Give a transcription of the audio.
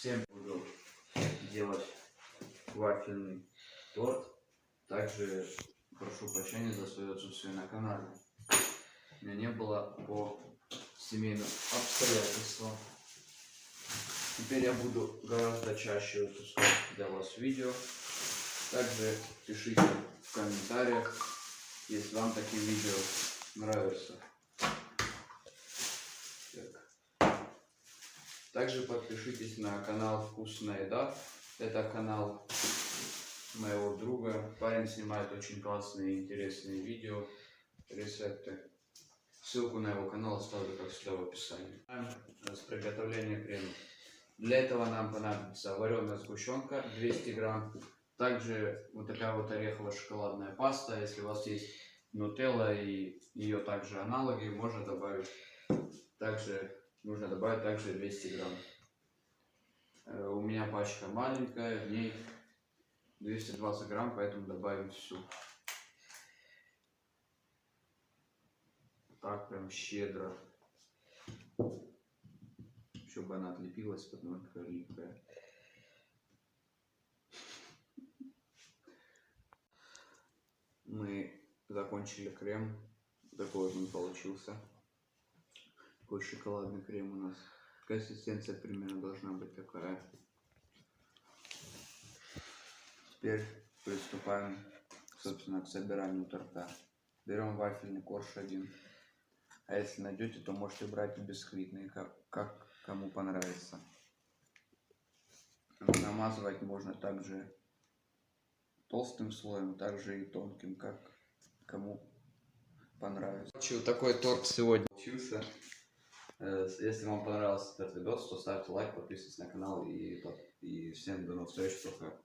Всем буду делать вафельный торт. Также прошу прощения за свое отсутствие на канале. Меня не было по семейным обстоятельствам. Теперь я буду гораздо чаще выпускать для вас видео. Также пишите в комментариях, если вам такие видео нравятся. Также подпишитесь на канал Вкусная Еда. Это канал моего друга. Парень снимает очень классные и интересные видео, рецепты. Ссылку на его канал оставлю, как всегда, в описании. С приготовления крема. Для этого нам понадобится вареная сгущенка 200 грамм. Также вот такая вот орехово-шоколадная паста. Если у вас есть нутелла и ее также аналоги, можно добавить. Нужно добавить также 200 грамм. У меня пачка маленькая, в ней 220 грамм, поэтому добавим всю. Так прям щедро, чтобы она отлепилась, потому что липкая. Мы закончили крем. Такой вот он получился. Такой шоколадный крем у нас. Консистенция примерно должна быть такая. Теперь приступаем, собственно, к собиранию торта. Берем вафельный корж один. А если найдете, то можете брать бисквитный, как кому понравится. Намазывать можно также толстым слоем, также и тонким, как кому понравится. Вот такой торт сегодня получился. Если вам понравился этот видос, то ставьте лайк, подписывайтесь на канал и всем до новых встреч. Пока.